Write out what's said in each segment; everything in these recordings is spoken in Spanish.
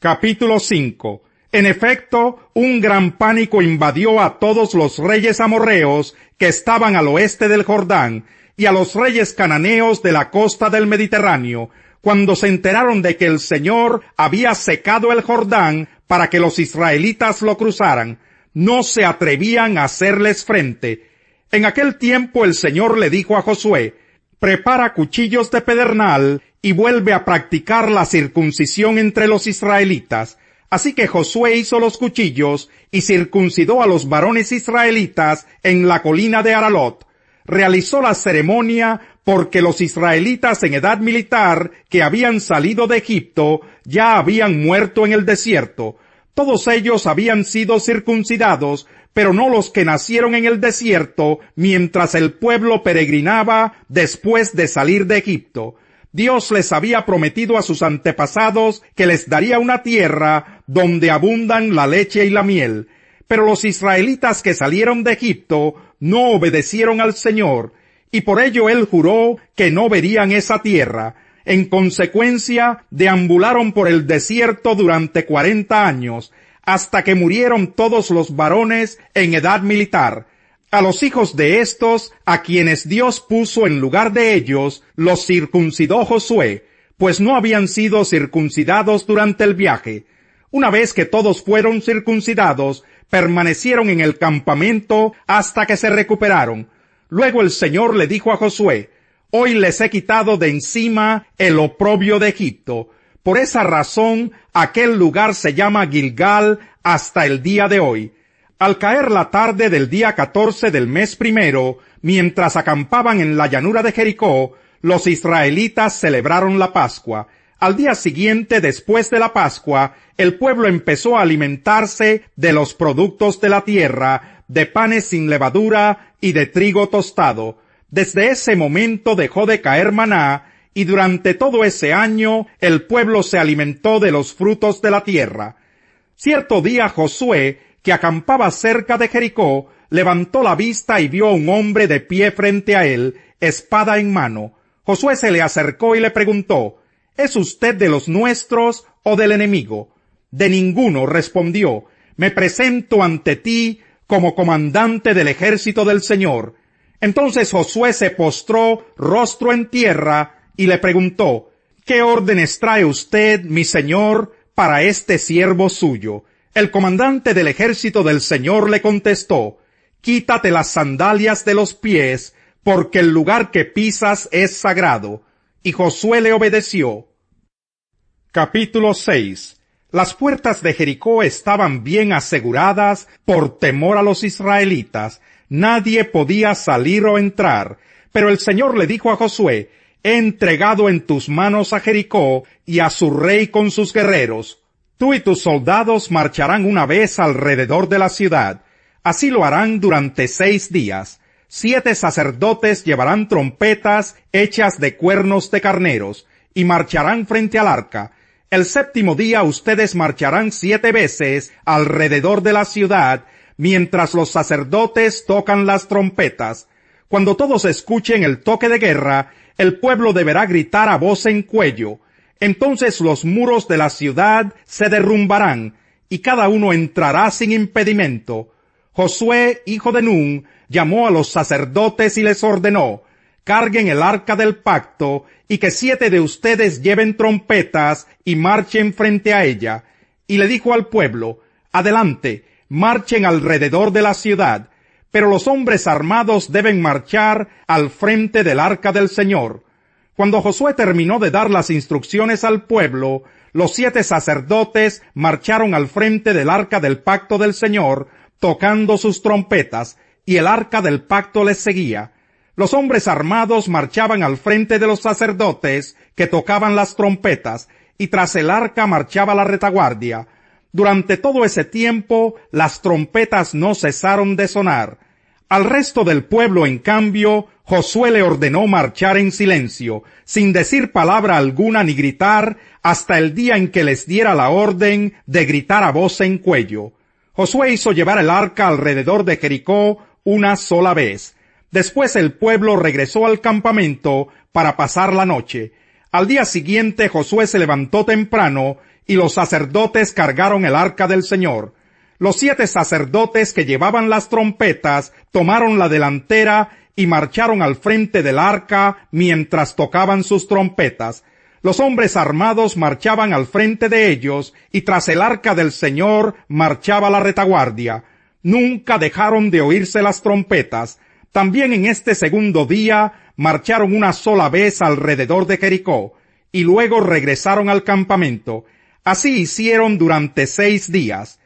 Capítulo 5. En efecto, un gran pánico invadió a todos los reyes amorreos que estaban al oeste del Jordán y a los reyes cananeos de la costa del Mediterráneo, cuando se enteraron de que el Señor había secado el Jordán para que los israelitas lo cruzaran. No se atrevían a hacerles frente. En aquel tiempo el Señor le dijo a Josué: prepara cuchillos de pedernal y vuelve a practicar la circuncisión entre los israelitas. Así que Josué hizo los cuchillos y circuncidó a los varones israelitas en la colina de Aralot. Realizó la ceremonia porque los israelitas en edad militar que habían salido de Egipto ya habían muerto en el desierto. Todos ellos habían sido circuncidados, pero no los que nacieron en el desierto mientras el pueblo peregrinaba después de salir de Egipto. Dios les había prometido a sus antepasados que les daría una tierra donde abundan la leche y la miel. Pero los israelitas que salieron de Egipto no obedecieron al Señor, y por ello Él juró que no verían esa tierra. En consecuencia, deambularon por el desierto durante 40 años, hasta que murieron todos los varones en edad militar. A los hijos de estos, a quienes Dios puso en lugar de ellos, los circuncidó Josué, pues no habían sido circuncidados durante el viaje. Una vez que todos fueron circuncidados, permanecieron en el campamento hasta que se recuperaron. Luego el Señor le dijo a Josué: hoy les he quitado de encima el oprobio de Egipto. Por esa razón, aquel lugar se llama Gilgal hasta el día de hoy. Al caer la tarde del día 14 del mes primero, mientras acampaban en la llanura de Jericó, los israelitas celebraron la Pascua. Al día siguiente, después de la Pascua, el pueblo empezó a alimentarse de los productos de la tierra, de panes sin levadura y de trigo tostado. Desde ese momento dejó de caer maná, y durante todo ese año el pueblo se alimentó de los frutos de la tierra. Cierto día Josué, que acampaba cerca de Jericó, levantó la vista y vio a un hombre de pie frente a él, espada en mano. Josué se le acercó y le preguntó: ¿es usted de los nuestros o del enemigo? De ninguno, respondió. Me presento ante ti como comandante del ejército del Señor. Entonces Josué se postró rostro en tierra y le preguntó: ¿qué órdenes trae usted, mi señor, para este siervo suyo? El comandante del ejército del Señor le contestó: quítate las sandalias de los pies, porque el lugar que pisas es sagrado. Y Josué le obedeció. Capítulo 6. Las puertas de Jericó estaban bien aseguradas por temor a los israelitas. Nadie podía salir o entrar. Pero el Señor le dijo a Josué: he entregado en tus manos a Jericó y a su rey con sus guerreros. Tú y tus soldados marcharán una vez alrededor de la ciudad. Así lo harán durante 6 días. 7 sacerdotes llevarán trompetas hechas de cuernos de carneros, y marcharán frente al arca. El 7º día ustedes marcharán 7 veces alrededor de la ciudad, mientras los sacerdotes tocan las trompetas. Cuando todos escuchen el toque de guerra, el pueblo deberá gritar a voz en cuello. Entonces los muros de la ciudad se derrumbarán, y cada uno entrará sin impedimento. Josué, hijo de Nun, llamó a los sacerdotes y les ordenó: carguen el arca del pacto, y que 7 de ustedes lleven trompetas y marchen frente a ella. Y le dijo al pueblo: adelante, marchen alrededor de la ciudad, pero los hombres armados deben marchar al frente del arca del Señor. Cuando Josué terminó de dar las instrucciones al pueblo, los 7 sacerdotes marcharon al frente del arca del pacto del Señor, tocando sus trompetas, y el arca del pacto les seguía. Los hombres armados marchaban al frente de los sacerdotes, que tocaban las trompetas, y tras el arca marchaba la retaguardia. Durante todo ese tiempo, las trompetas no cesaron de sonar. Al resto del pueblo, en cambio, Josué le ordenó marchar en silencio, sin decir palabra alguna ni gritar, hasta el día en que les diera la orden de gritar a voz en cuello. Josué hizo llevar el arca alrededor de Jericó una sola vez. Después el pueblo regresó al campamento para pasar la noche. Al día siguiente Josué se levantó temprano y los sacerdotes cargaron el arca del Señor. Los 7 sacerdotes que llevaban las trompetas tomaron la delantera y marcharon al frente del arca mientras tocaban sus trompetas. Los hombres armados marchaban al frente de ellos, y tras el arca del Señor marchaba la retaguardia. Nunca dejaron de oírse las trompetas. También en este segundo día marcharon una sola vez alrededor de Jericó, y luego regresaron al campamento. Así hicieron durante 6 días.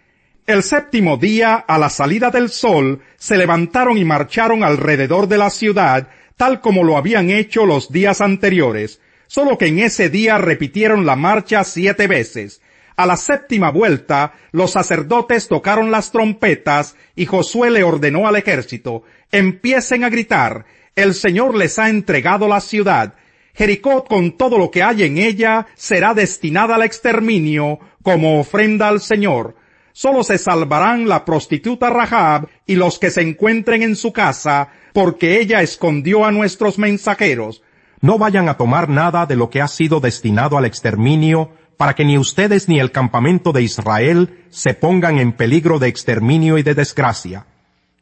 El 7º día, a la salida del sol, se levantaron y marcharon alrededor de la ciudad, tal como lo habían hecho los días anteriores, solo que en ese día repitieron la marcha 7 veces. A la 7ª vuelta, los sacerdotes tocaron las trompetas, y Josué le ordenó al ejército: empiecen a gritar, el Señor les ha entregado la ciudad. Jericó con todo lo que hay en ella será destinada al exterminio como ofrenda al Señor. Solo se salvarán la prostituta Rahab y los que se encuentren en su casa, porque ella escondió a nuestros mensajeros. No vayan a tomar nada de lo que ha sido destinado al exterminio, para que ni ustedes ni el campamento de Israel se pongan en peligro de exterminio y de desgracia.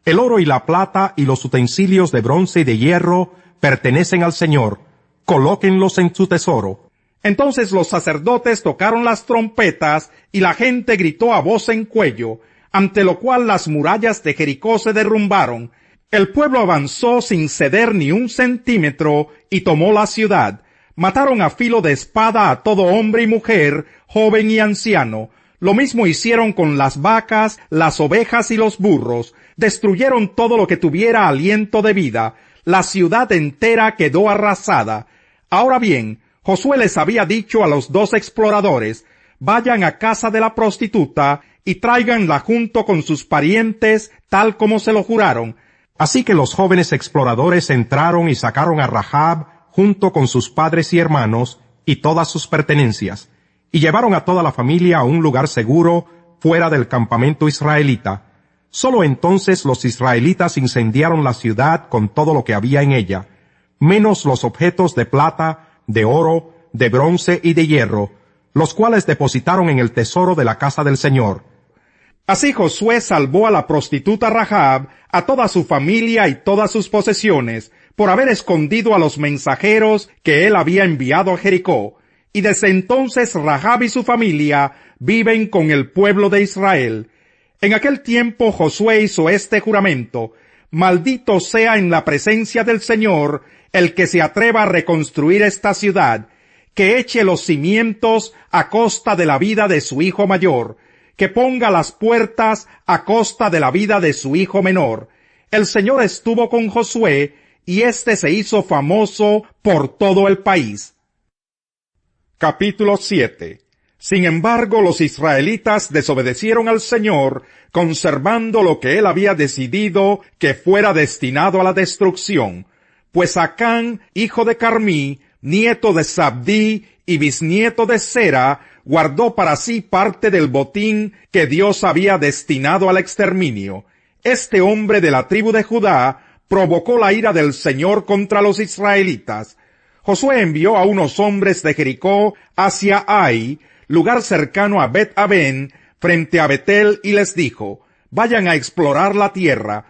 El oro y la plata y los utensilios de bronce y de hierro pertenecen al Señor. Colóquenlos en su tesoro. Entonces los sacerdotes tocaron las trompetas y la gente gritó a voz en cuello, ante lo cual las murallas de Jericó se derrumbaron. El pueblo avanzó sin ceder ni un centímetro y tomó la ciudad. Mataron a filo de espada a todo hombre y mujer, joven y anciano. Lo mismo hicieron con las vacas, las ovejas y los burros. Destruyeron todo lo que tuviera aliento de vida. La ciudad entera quedó arrasada. Ahora bien, Josué les había dicho a los 2 exploradores: vayan a casa de la prostituta y tráiganla junto con sus parientes, tal como se lo juraron. Así que los jóvenes exploradores entraron y sacaron a Rahab junto con sus padres y hermanos y todas sus pertenencias, y llevaron a toda la familia a un lugar seguro fuera del campamento israelita. Solo entonces los israelitas incendiaron la ciudad con todo lo que había en ella, menos los objetos de plata, de oro, de bronce y de hierro, los cuales depositaron en el tesoro de la casa del Señor. Así Josué salvó a la prostituta Rahab, a toda su familia y todas sus posesiones, por haber escondido a los mensajeros que él había enviado a Jericó. Y desde entonces Rahab y su familia viven con el pueblo de Israel. En aquel tiempo Josué hizo este juramento: maldito sea en la presencia del Señor el que se atreva a reconstruir esta ciudad, que eche los cimientos a costa de la vida de su hijo mayor, que ponga las puertas a costa de la vida de su hijo menor. El Señor estuvo con Josué, y éste se hizo famoso por todo el país. Capítulo 7. Sin embargo, los israelitas desobedecieron al Señor, conservando lo que él había decidido que fuera destinado a la destrucción. Pues Acán, hijo de Carmí, nieto de Zabdí y bisnieto de Sera, guardó para sí parte del botín que Dios había destinado al exterminio. Este hombre de la tribu de Judá provocó la ira del Señor contra los israelitas. Josué envió a unos hombres de Jericó hacia Ai, lugar cercano a Bet-Aven, frente a Betel, y les dijo: vayan a explorar la tierra.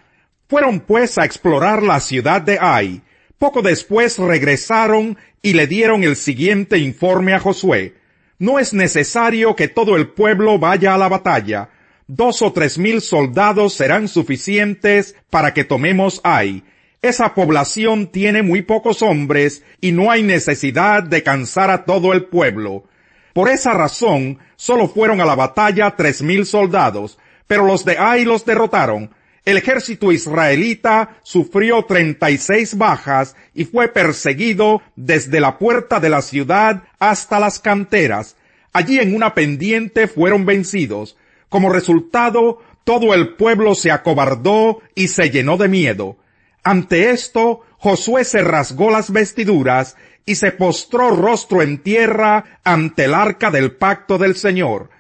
Fueron pues a explorar la ciudad de Ai. Poco después regresaron y le dieron el siguiente informe a Josué: no es necesario que todo el pueblo vaya a la batalla. 2 o 3 mil soldados serán suficientes para que tomemos Ai. Esa población tiene muy pocos hombres y no hay necesidad de cansar a todo el pueblo. Por esa razón, solo fueron a la batalla 3,000 soldados, pero los de Ai los derrotaron. El ejército israelita sufrió 36 bajas y fue perseguido desde la puerta de la ciudad hasta las canteras. Allí en una pendiente fueron vencidos. Como resultado, todo el pueblo se acobardó y se llenó de miedo. Ante esto, Josué se rasgó las vestiduras y se postró rostro en tierra ante el arca del pacto del Señor.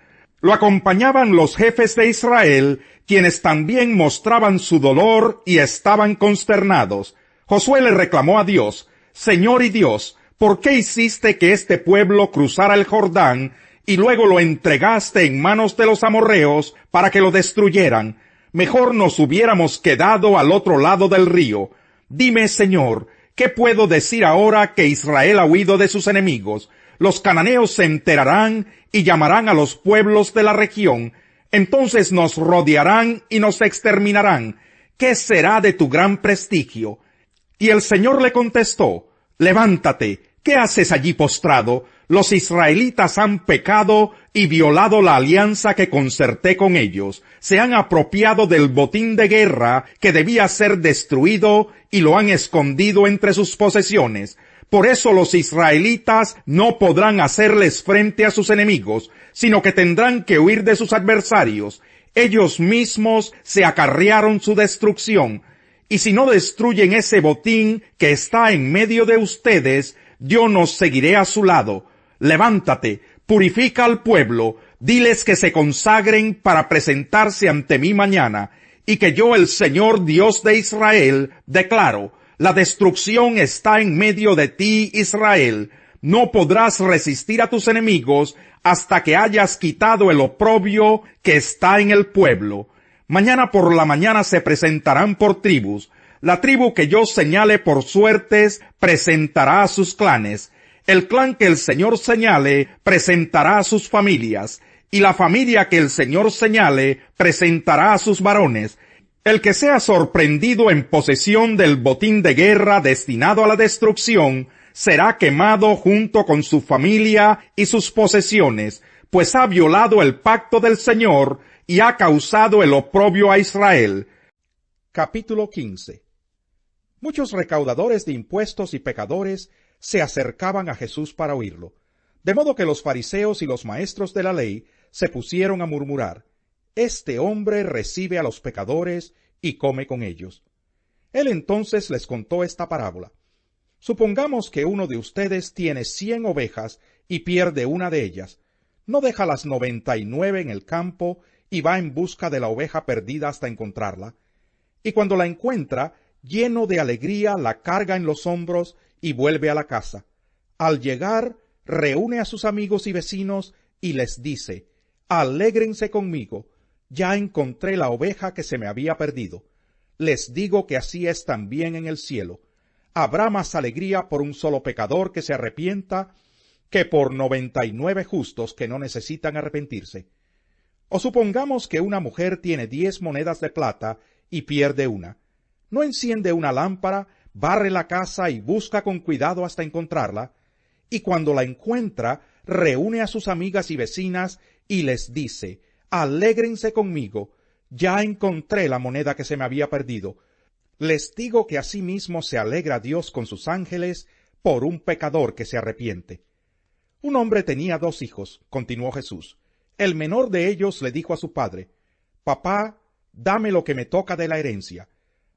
Lo acompañaban los jefes de Israel, quienes también mostraban su dolor y estaban consternados. Josué le reclamó a Dios: Señor y Dios, ¿por qué hiciste que este pueblo cruzara el Jordán y luego lo entregaste en manos de los amorreos para que lo destruyeran. Mejor nos hubiéramos quedado al otro lado del río. Dime, Señor, ¿qué puedo decir ahora que Israel ha huido de sus enemigos? Los cananeos se enterarán y llamarán a los pueblos de la región. Entonces nos rodearán y nos exterminarán. ¿Qué será de tu gran prestigio? Y el Señor le contestó, levántate, ¿qué haces allí postrado? Los israelitas han pecado y violado la alianza que concerté con ellos. Se han apropiado del botín de guerra que debía ser destruido y lo han escondido entre sus posesiones. Por eso los israelitas no podrán hacerles frente a sus enemigos, sino que tendrán que huir de sus adversarios. Ellos mismos se acarrearon su destrucción. Y si no destruyen ese botín que está en medio de ustedes, yo no seguiré a su lado. Levántate, purifica al pueblo, diles que se consagren para presentarse ante mí mañana, y que yo, el Señor Dios de Israel, declaro, la destrucción está en medio de ti, Israel. No podrás resistir a tus enemigos hasta que hayas quitado el oprobio que está en el pueblo. Mañana por la mañana se presentarán por tribus. La tribu que yo señale por suertes presentará a sus clanes. El clan que el Señor señale presentará a sus familias. Y la familia que el Señor señale presentará a sus varones. El que sea sorprendido en posesión del botín de guerra destinado a la destrucción, será quemado junto con su familia y sus posesiones, pues ha violado el pacto del Señor y ha causado el oprobio a Israel. Capítulo 15. Muchos recaudadores de impuestos y pecadores se acercaban a Jesús para oírlo, de modo que los fariseos y los maestros de la ley se pusieron a murmurar, «Este hombre recibe a los pecadores y come con ellos». Él entonces les contó esta parábola. Supongamos que uno de ustedes tiene 100 ovejas y pierde una de ellas. ¿No deja las 99 en el campo y va en busca de la oveja perdida hasta encontrarla? Y cuando la encuentra, lleno de alegría, la carga en los hombros y vuelve a la casa. Al llegar, reúne a sus amigos y vecinos y les dice, «Alégrense conmigo, ya encontré la oveja que se me había perdido». Les digo que así es también en el cielo. Habrá más alegría por un solo pecador que se arrepienta que por 99 justos que no necesitan arrepentirse. O supongamos que una mujer tiene 10 monedas de plata y pierde una. ¿No enciende una lámpara, barre la casa y busca con cuidado hasta encontrarla? Y cuando la encuentra, reúne a sus amigas y vecinas y les dice, «Alégrense conmigo, ya encontré la moneda que se me había perdido». Les digo que asimismo se alegra Dios con sus ángeles por un pecador que se arrepiente. Un hombre tenía 2 hijos, continuó Jesús. El menor de ellos le dijo a su padre, «Papá, dame lo que me toca de la herencia».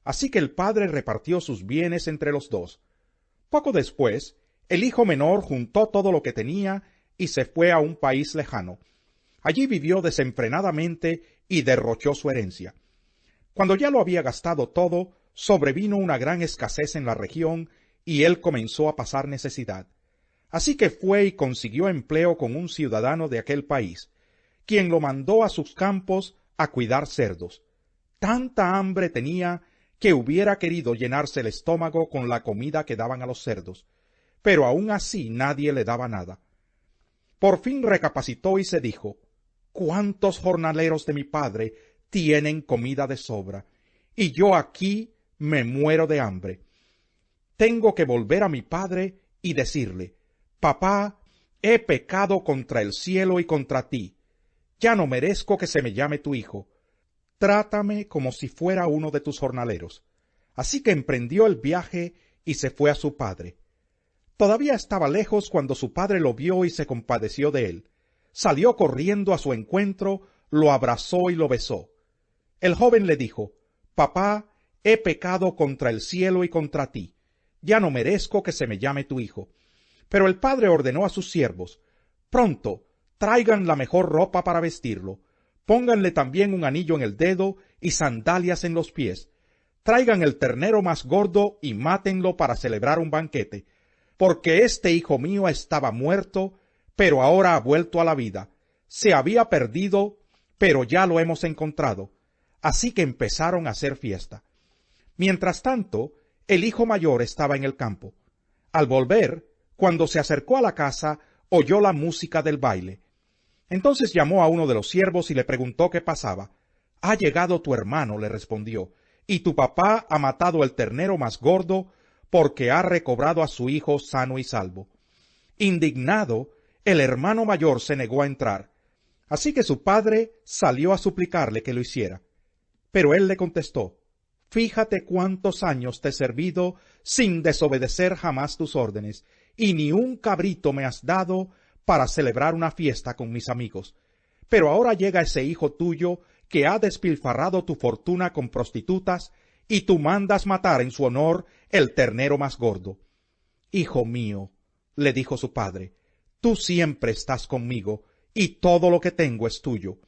Así que el padre repartió sus bienes entre los 2. Poco después, el hijo menor juntó todo lo que tenía y se fue a un país lejano. Allí vivió desenfrenadamente y derrochó su herencia. Cuando ya lo había gastado todo, sobrevino una gran escasez en la región y él comenzó a pasar necesidad. Así que fue y consiguió empleo con un ciudadano de aquel país, quien lo mandó a sus campos a cuidar cerdos. Tanta hambre tenía que hubiera querido llenarse el estómago con la comida que daban a los cerdos, pero aun así nadie le daba nada. Por fin recapacitó y se dijo, «¿Cuántos jornaleros de mi padre tienen comida de sobra? Y yo aquí me muero de hambre. Tengo que volver a mi padre y decirle, «Papá, he pecado contra el cielo y contra ti. Ya no merezco que se me llame tu hijo. Trátame como si fuera uno de tus jornaleros». Así que emprendió el viaje y se fue a su padre. Todavía estaba lejos cuando su padre lo vio y se compadeció de él. Salió corriendo a su encuentro, lo abrazó y lo besó. El joven le dijo, «Papá, he pecado contra el cielo y contra ti. Ya no merezco que se me llame tu hijo». Pero el padre ordenó a sus siervos, «Pronto, traigan la mejor ropa para vestirlo. Pónganle también un anillo en el dedo y sandalias en los pies. Traigan el ternero más gordo y mátenlo para celebrar un banquete. Porque este hijo mío estaba muerto, pero ahora ha vuelto a la vida. Se había perdido, pero ya lo hemos encontrado. Así que empezaron a hacer fiesta. Mientras tanto, el hijo mayor estaba en el campo. Al volver, cuando se acercó a la casa, oyó la música del baile. Entonces llamó a uno de los siervos y le preguntó qué pasaba. «Ha llegado tu hermano», le respondió, «y tu papá ha matado el ternero más gordo porque ha recobrado a su hijo sano y salvo». Indignado, el hermano mayor se negó a entrar. Así que su padre salió a suplicarle que lo hiciera. Pero él le contestó: «Fíjate cuántos años te he servido sin desobedecer jamás tus órdenes, y ni un cabrito me has dado para celebrar una fiesta con mis amigos. Pero ahora llega ese hijo tuyo que ha despilfarrado tu fortuna con prostitutas, y tú mandas matar en su honor el ternero más gordo». «Hijo mío», le dijo su padre, «tú siempre estás conmigo, y todo lo que tengo es tuyo.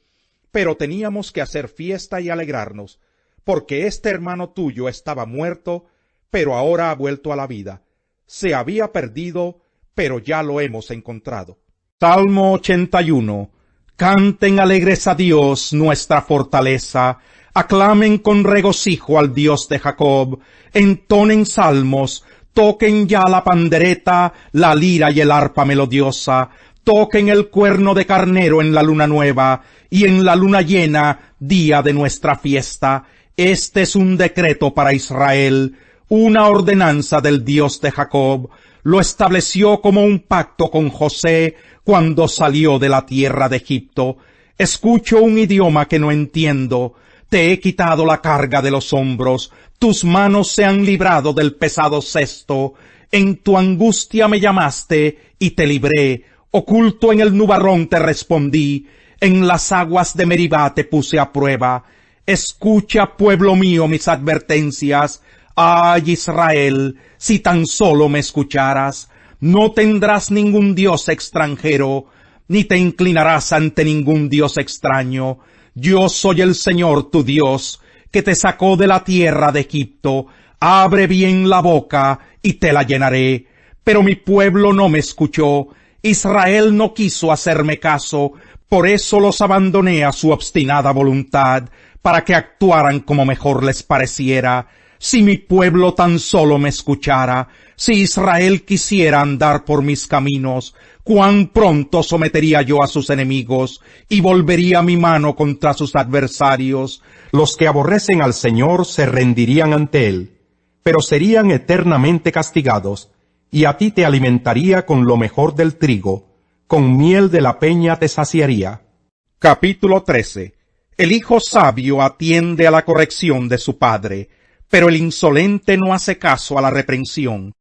Pero teníamos que hacer fiesta y alegrarnos, porque este hermano tuyo estaba muerto, pero ahora ha vuelto a la vida. Se había perdido, pero ya lo hemos encontrado». Salmo 81. Canten alegres a Dios, nuestra fortaleza. Aclamen con regocijo al Dios de Jacob. Entonen salmos. Toquen ya la pandereta, la lira y el arpa melodiosa. Toquen el cuerno de carnero en la luna nueva, y en la luna llena, día de nuestra fiesta. Este es un decreto para Israel, una ordenanza del Dios de Jacob. Lo estableció como un pacto con José cuando salió de la tierra de Egipto. Escucho un idioma que no entiendo. Te he quitado la carga de los hombros. Tus manos se han librado del pesado cesto. En tu angustia me llamaste y te libré. Oculto en el nubarrón te respondí. En las aguas de Meribá te puse a prueba. Escucha, pueblo mío, mis advertencias. Ay, Israel, si tan solo me escucharas. No tendrás ningún dios extranjero, ni te inclinarás ante ningún dios extraño. Yo soy el Señor tu Dios, que te sacó de la tierra de Egipto. Abre bien la boca, y te la llenaré. Pero mi pueblo no me escuchó. Israel no quiso hacerme caso. Por eso los abandoné a su obstinada voluntad, para que actuaran como mejor les pareciera. Si mi pueblo tan solo me escuchara, si Israel quisiera andar por mis caminos, cuán pronto sometería yo a sus enemigos, y volvería mi mano contra sus adversarios. Los que aborrecen al Señor se rendirían ante Él, pero serían eternamente castigados, y a ti te alimentaría con lo mejor del trigo, con miel de la peña te saciaría. Capítulo 13. El hijo sabio atiende a la corrección de su padre, pero el insolente no hace caso a la reprensión.